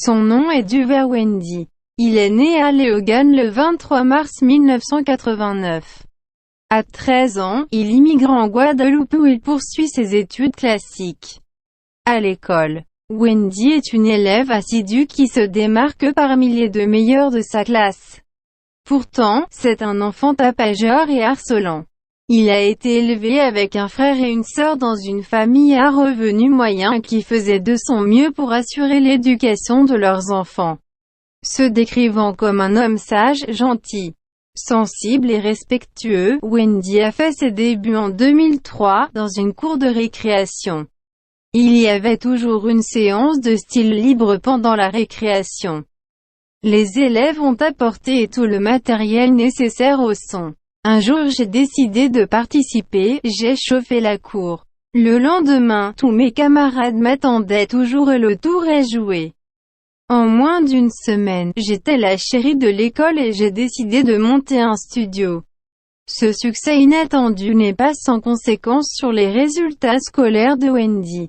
Son nom est dû vers Wendy. Il est né à Leogane le 23 mars 1989. À 13 ans, il immigre en Guadeloupe où il poursuit ses études classiques. À l'école, Wendy est une élève assidue qui se démarque parmi les deux meilleurs de sa classe. Pourtant, c'est un enfant tapageur et harcelant. Il a été élevé avec un frère et une sœur dans une famille à revenus moyens qui faisait de son mieux pour assurer l'éducation de leurs enfants. Se décrivant comme un homme sage, gentil, sensible et respectueux, Wendy a fait ses débuts en 2003, dans une cour de récréation. Il y avait toujours une séance de style libre pendant la récréation. Les élèves ont apporté tout le matériel nécessaire au son. Un jour j'ai décidé de participer, j'ai chauffé la cour. Le lendemain, tous mes camarades m'attendaient toujours et le tour est joué. En moins d'une semaine, j'étais la chérie de l'école et j'ai décidé de monter un studio. Ce succès inattendu n'est pas sans conséquence sur les résultats scolaires de Wendy.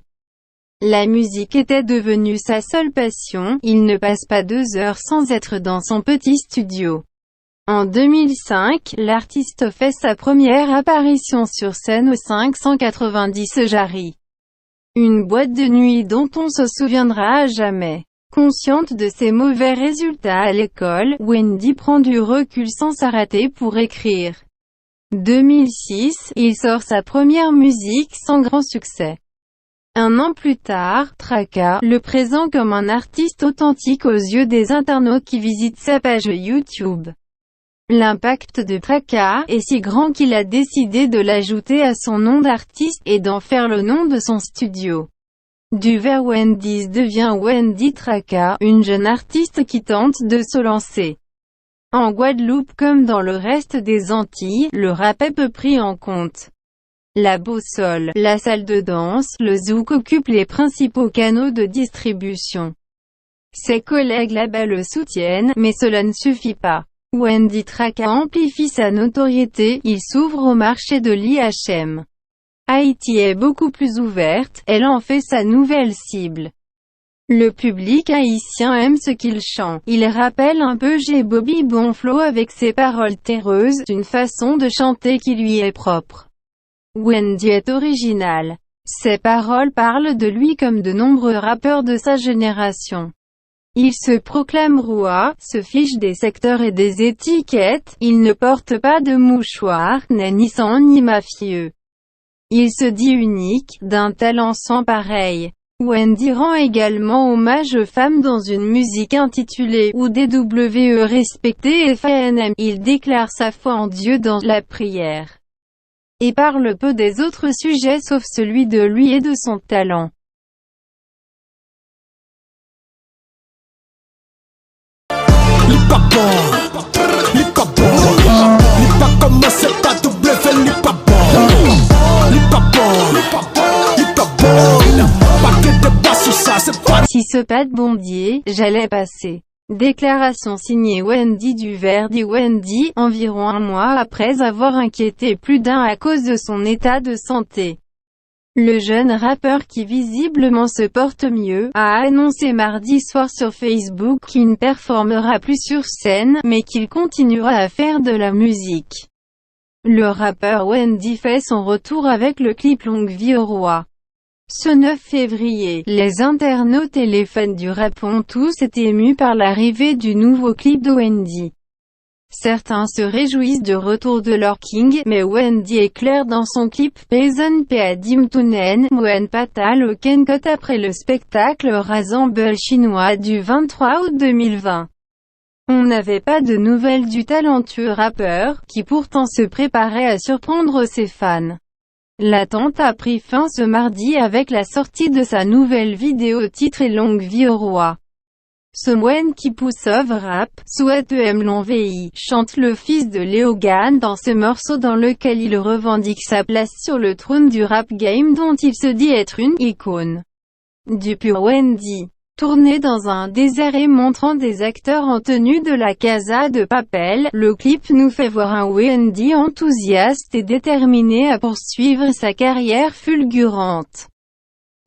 La musique était devenue sa seule passion, il ne passe pas 2 heures sans être dans son petit studio. En 2005, l'artiste fait sa première apparition sur scène au 590 Jarry. Une boîte de nuit dont on se souviendra à jamais. Consciente de ses mauvais résultats à l'école, Wendy prend du recul sans s'arrêter pour écrire. 2006, il sort sa première musique sans grand succès. Un an plus tard, Traka le présente comme un artiste authentique aux yeux des internautes qui visitent sa page YouTube. L'impact de Traka est si grand qu'il a décidé de l'ajouter à son nom d'artiste et d'en faire le nom de son studio. Du vers Wendy devient Wendy Traka, une jeune artiste qui tente de se lancer. En Guadeloupe comme dans le reste des Antilles, le rap est peu pris en compte. La Boussole, la salle de danse, le zouk occupent les principaux canaux de distribution. Ses collègues là-bas le soutiennent, mais cela ne suffit pas. Wendy Traka amplifie sa notoriété, il s'ouvre au marché de l'IHM. Haïti est beaucoup plus ouverte, elle en fait sa nouvelle cible. Le public haïtien aime ce qu'il chante. Il rappelle un peu G. Bobby Bonflo avec ses paroles terreuses, une façon de chanter qui lui est propre. Wendy est original. Ses paroles parlent de lui comme de nombreux rappeurs de sa génération. Il se proclame roi, se fiche des secteurs et des étiquettes, il ne porte pas de mouchoir, n'est ni sang ni mafieux. Il se dit unique, d'un talent sans pareil. Wendy rend également hommage aux femmes dans une musique intitulée « Ou DWE respecté FANM ». Il déclare sa foi en Dieu dans la prière. Et parle peu des autres sujets sauf celui de lui et de son talent. Si ce pas de bondier, j'allais passer. Déclaration signée Wendy du vers dit Wendy, environ un mois après avoir inquiété plus d'un à cause de son état de santé. Le jeune rappeur qui visiblement se porte mieux, a annoncé mardi soir sur Facebook qu'il ne performera plus sur scène, mais qu'il continuera à faire de la musique. Le rappeur Wendy fait son retour avec le clip Longue vie au roi. Ce 9 février, les internautes et les fans du rap ont tous été émus par l'arrivée du nouveau clip de Wendy. Certains se réjouissent du retour de leur king, mais Wendy est claire dans son clip « Paysan Peadim Tunen, Moen Patal au Kenkot » après le spectacle Rassemble chinois du 23 août 2020. On n'avait pas de nouvelles du talentueux rappeur, qui pourtant se préparait à surprendre ses fans. L'attente a pris fin ce mardi avec la sortie de sa nouvelle vidéo titrée Longue vie au roi. Ce moine qui pousse rap, souhaite l'envie, chante le fils de Léogane dans ce morceau dans lequel il revendique sa place sur le trône du rap game dont il se dit être une icône. Du pur Wendy. Tourné dans un désert et montrant des acteurs en tenue de la Casa de Papel, le clip nous fait voir un Wendy enthousiaste et déterminé à poursuivre sa carrière fulgurante.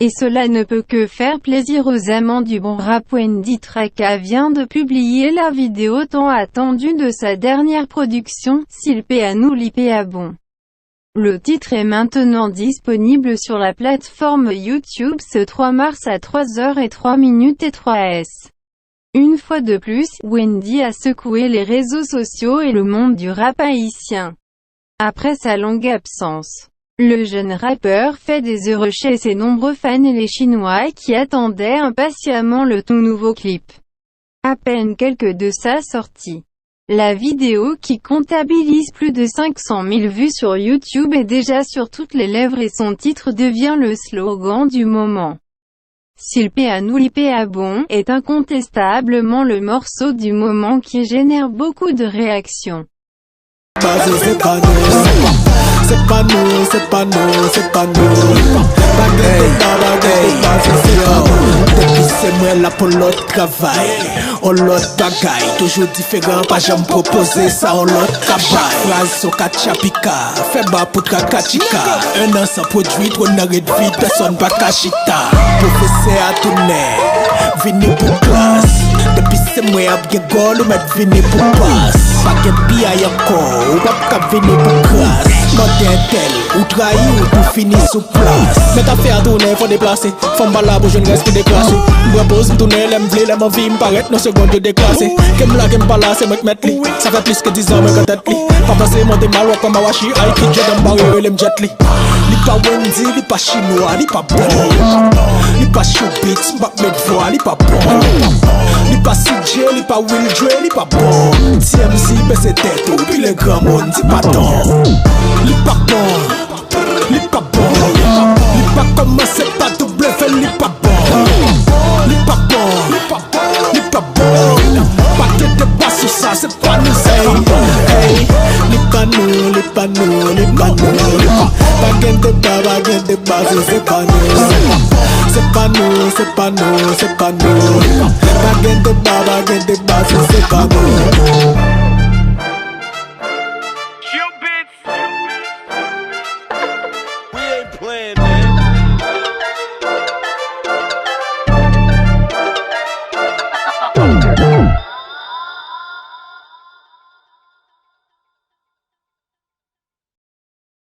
Et cela ne peut que faire plaisir aux amants du bon rap. Wendy Traka vient de publier la vidéo tant attendue de sa dernière production, Silpeanou Lipeabon. Le titre est maintenant disponible sur la plateforme YouTube ce 3 mars à 3h03 et 3s. Une fois de plus, Wendy a secoué les réseaux sociaux et le monde du rap haïtien. Après sa longue absence, le jeune rappeur fait des heureux chez ses nombreux fans et les Chinois qui attendaient impatiemment le tout nouveau clip. À peine quelques de sa sortie, la vidéo qui comptabilise plus de 500 000 vues sur YouTube est déjà sur toutes les lèvres et son titre devient le slogan du moment. Silpeanou Lipeabon est incontestablement le morceau du moment qui génère beaucoup de réactions. C'est pas nous, c'est pas nous, c'est pas nous. Depuis c'est moi là pour l'autre travail, on l'autre bagaille, toujours différent, pas jamais proposer ça, on l'autre travail. Phrase sur Kachapika, fait bas pour Kakachika. Un an sans produit, trop n'arrête vite, personne pas Kachita. Professeur à tourner, vini pour classe. Depuis c'est moi à bien goal, ou mettre vini pour passe. Pas qu'un pire encore, ou pas qu'à venir pour classe. Modern tel, ou trahi ou tout fini sous place. Mais t'as fait à tourner, faut déplacer. Faut m'bala pour je ne reste que déclassé. M'propose m'tourner, l'aime-vle, l'aime envie, m'paraître, non seconde de déclassé. Qu'aime là, qu'aime pas là, c'est moi qui mette li. Ça fait plus que 10 ans, mais quand tête li. Pas passer, monter mal, ou comme Awashi, aïe, qui j'ai dans barrière, l'aime jet li. Li pas Wendy, li pas chinois, li pas bon. Li pas showbiz, m'bak met voix, li pas bon. Li pas CJ, li pas Will Dre, li pas bon. TMZ, baisse tête, ou puis le grand monde, dit pas non. Li pas bon, li pas bon. Li pas commencé par double fait, li pas bon. Li pas bon, li pas bon. Pas que de pas sur ça, c'est pas nous, hey. Li pas nous, li pas nous, li pas nous. Pas que de pas, c'est pas nous. C'est pas nous, c'est pas nous, c'est pas nous. Pas que de pas, c'est pas nous.